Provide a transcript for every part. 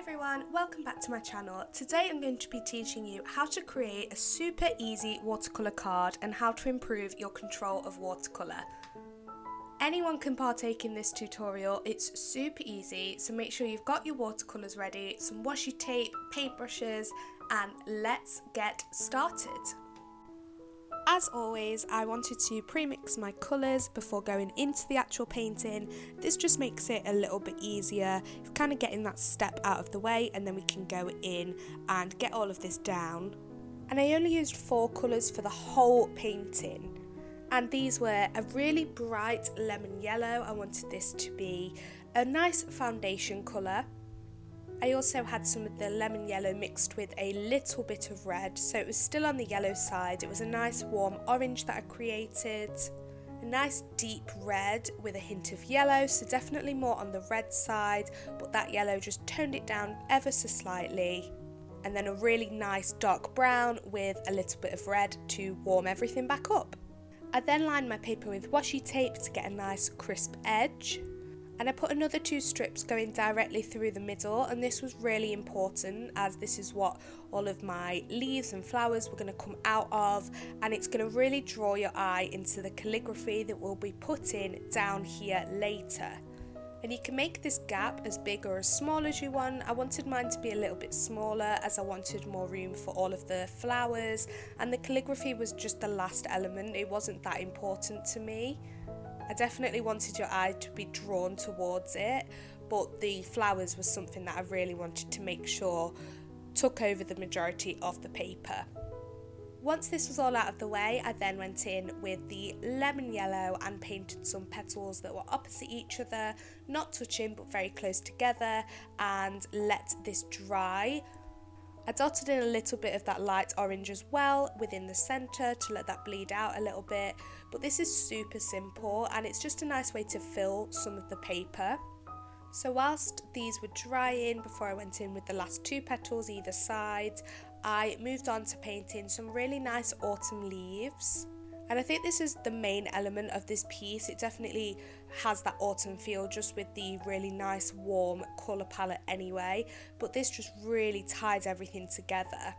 everyone, welcome back to my channel. Today I'm going to be teaching you how to create a super easy watercolour card and how to improve your control of watercolour. Anyone can partake in this tutorial, it's super easy, so make sure you've got your watercolours ready, some washi tape, paintbrushes, and let's get started. As always, I wanted to pre-mix my colours before going into the actual painting. This just makes it a little bit easier, kind of getting that step out of the way, and then we can go in and get all of this down. And I only used 4 colours for the whole painting. And these were a really bright lemon yellow. I wanted this to be a nice foundation colour. I also had some of the lemon yellow mixed with a little bit of red, so it was still on the yellow side. It was a nice warm orange that I created, a nice deep red with a hint of yellow, so definitely more on the red side, but that yellow just toned it down ever so slightly. And then a really nice dark brown with a little bit of red to warm everything back up. I then lined my paper with washi tape to get a nice crisp edge. And I put another 2 strips going directly through the middle, and this was really important as this is what all of my leaves and flowers were going to come out of, and it's going to really draw your eye into the calligraphy that we'll be putting down here later. And you can make this gap as big or as small as you want. I wanted mine to be a little bit smaller as I wanted more room for all of the flowers, and the calligraphy was just the last element. It wasn't that important to me. I definitely wanted your eye to be drawn towards it, but the flowers was something that I really wanted to make sure took over the majority of the paper. Once this was all out of the way, I then went in with the lemon yellow and painted some petals that were opposite each other, not touching but very close together, and let this dry. I dotted in a little bit of that light orange as well within the centre to let that bleed out a little bit, but this is super simple and it's just a nice way to fill some of the paper. So whilst these were drying before I went in with the last 2 petals either side, I moved on to painting some really nice autumn leaves. And I think this is the main element of this piece. It definitely has that autumn feel just with the really nice warm colour palette anyway, but this just really ties everything together.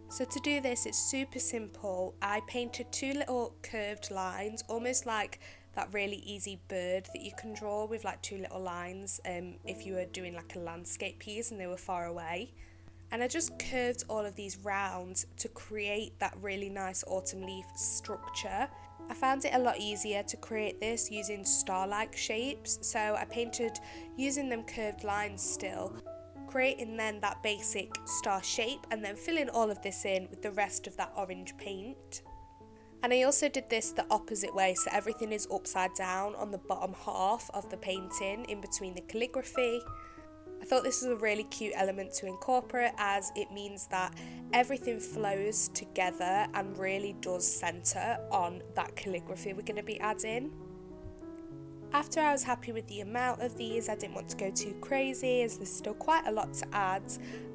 So to do this, it's super simple. I painted 2 little curved lines, almost like that really easy bird that you can draw with like 2 little lines if you were doing like a landscape piece and they were far away. And I just curved all of these round to create that really nice autumn leaf structure. I found it a lot easier to create this using star-like shapes, so I painted using them curved lines still, creating then that basic star shape and then filling all of this in with the rest of that orange paint. And I also did this the opposite way, so everything is upside down on the bottom half of the painting in between the calligraphy. I thought this was a really cute element to incorporate as it means that everything flows together and really does centre on that calligraphy we're going to be adding. After I was happy with the amount of these, I didn't want to go too crazy as there's still quite a lot to add.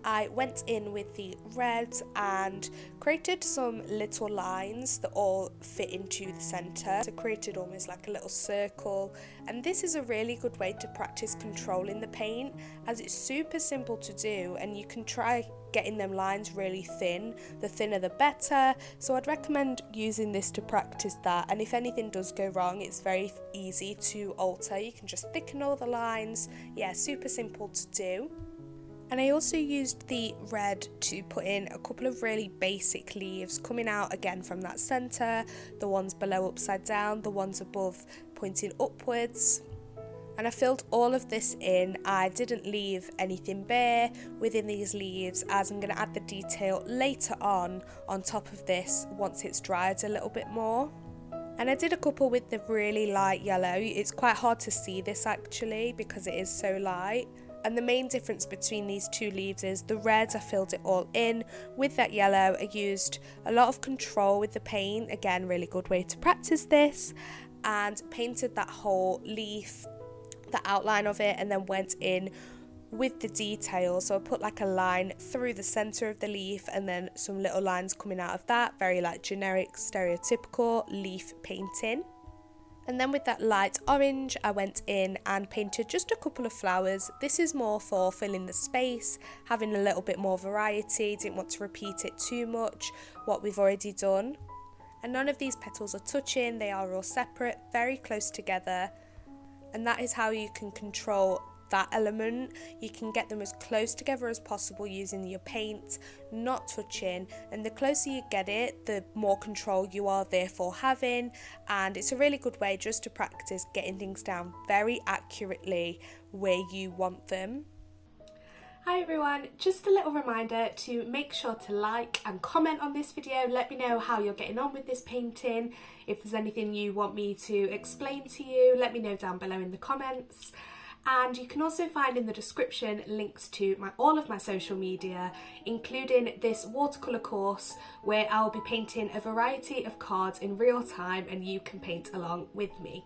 I went in with the red and created some little lines that all fit into the centre. So created almost like a little circle, and this is a really good way to practice controlling the paint as it's super simple to do and you can try getting them lines really thin. The thinner the better, so I'd recommend using this to practice that, and if anything does go wrong it's very easy to alter. You can just thicken all the lines. Yeah, super simple to do. And I also used the red to put in a couple of really basic leaves coming out again from that centre, the ones below upside down, the ones above pointing upwards. And I filled all of this in. I didn't leave anything bare within these leaves as I'm going to add the detail later on top of this once it's dried a little bit more. And I did a couple with the really light yellow. It's quite hard to see this actually because it is so light. And the main difference between these 2 leaves is the red, I filled it all in. With that yellow, I used a lot of control with the paint. Again, really good way to practice this. And painted that whole leaf, the outline of it, and then went in with the detail. So I put like a line through the center of the leaf and then some little lines coming out of that, very like generic stereotypical leaf painting. And then with that light orange, I went in and painted just a couple of flowers. This is more for filling the space, having a little bit more variety. Didn't want to repeat it too much, what we've already done. And none of these petals are touching, they are all separate, very close together. And that is how you can control that element. You can get them as close together as possible using your paint, not touching, and the closer you get it, the more control you are therefore having, and it's a really good way just to practice getting things down very accurately where you want them. Hi everyone, just a little reminder to make sure to like and comment on this video. Let me know how you're getting on with this painting. If there's anything you want me to explain to you, let me know down below in the comments. And you can also find in the description links to all of my social media, including this watercolour course where I'll be painting a variety of cards in real time and you can paint along with me.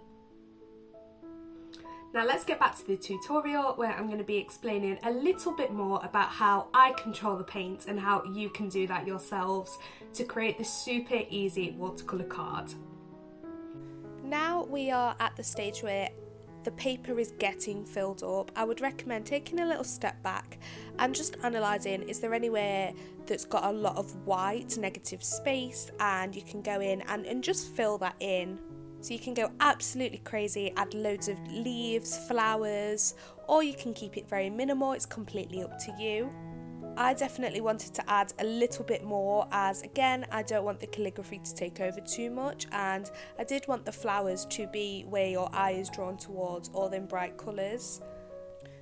Now let's get back to the tutorial where I'm going to be explaining a little bit more about how I control the paint and how you can do that yourselves to create this super easy watercolour card. Now we are at the stage where the paper is getting filled up. I would recommend taking a little step back and just analysing, is there anywhere that's got a lot of white negative space, and you can go in and just fill that in. So you can go absolutely crazy, add loads of leaves, flowers, or you can keep it very minimal, it's completely up to you. I definitely wanted to add a little bit more, as again I don't want the calligraphy to take over too much, and I did want the flowers to be where your eye is drawn towards, all them bright colours.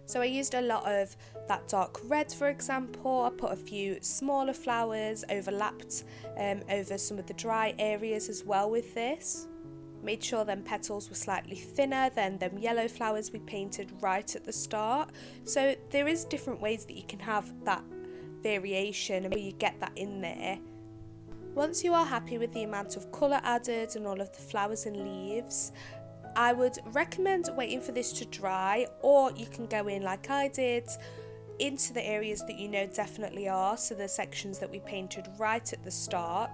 So I used a lot of that dark red, for example. I put a few smaller flowers overlapped over some of the dry areas as well with this. Made sure them petals were slightly thinner than them yellow flowers we painted right at the start. So there is different ways that you can have that variation and where you get that in there. Once you are happy with the amount of colour added and all of the flowers and leaves, I would recommend waiting for this to dry, or you can go in like I did into the areas that you know definitely are, so the sections that we painted right at the start.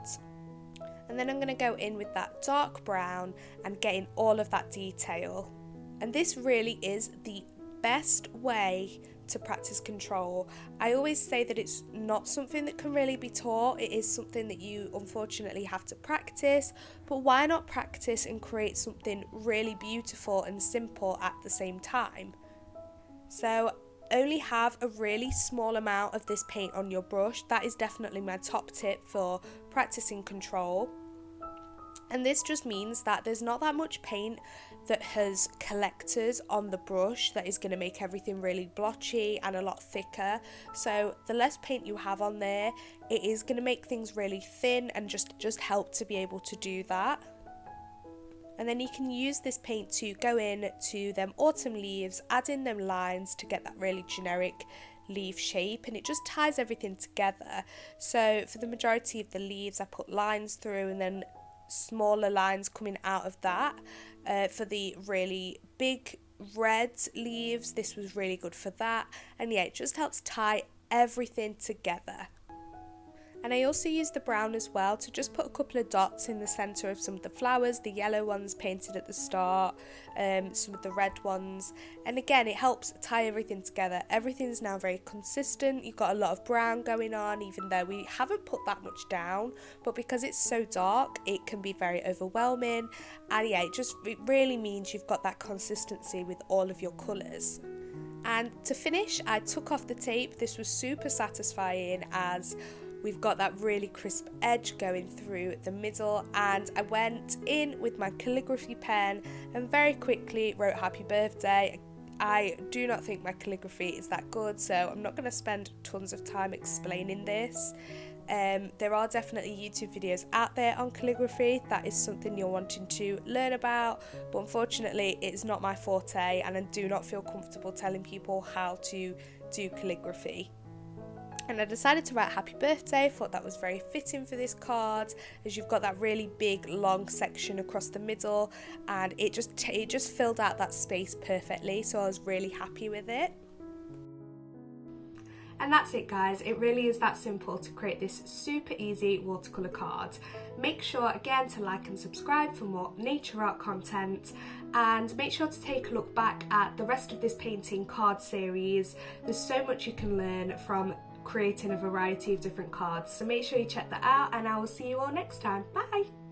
And then I'm going to go in with that dark brown and get in all of that detail. And this really is the best way to practice control. I always say that it's not something that can really be taught, it is something that you unfortunately have to practice, but why not practice and create something really beautiful and simple at the same time? So only have a really small amount of this paint on your brush. That is definitely my top tip for practicing control. And this just means that there's not that much paint that has collected on the brush that is going to make everything really blotchy and a lot thicker. So the less paint you have on there, it is going to make things really thin and just help to be able to do that. And then you can use this paint to go in to them autumn leaves, add in them lines to get that really generic leaf shape, and it just ties everything together. So for the majority of the leaves I put lines through and then smaller lines coming out of that. For the really big red leaves, this was really good for that, and yeah, it just helps tie everything together. And I also used the brown as well to just put a couple of dots in the centre of some of the flowers, the yellow ones painted at the start, some of the red ones, and again it helps tie everything together. Everything's now very consistent, you've got a lot of brown going on even though we haven't put that much down, but because it's so dark it can be very overwhelming, and yeah, it really means you've got that consistency with all of your colours. And to finish, I took off the tape. This was super satisfying as we've got that really crisp edge going through the middle, and I went in with my calligraphy pen and very quickly wrote happy birthday. I do not think my calligraphy is that good, so I'm not going to spend tons of time explaining this. There are definitely YouTube videos out there on calligraphy. That is something you're wanting to learn about, but unfortunately it's not my forte and I do not feel comfortable telling people how to do calligraphy. And I decided to write happy birthday. Thought that was very fitting for this card, as you've got that really big long section across the middle, and it just filled out that space perfectly, so I was really happy with it. And that's it guys, it really is that simple to create this super easy watercolour card. Make sure again to like and subscribe for more nature art content, and make sure to take a look back at the rest of this painting card series. There's so much you can learn from creating a variety of different cards, so make sure you check that out, and I will see you all next time. Bye!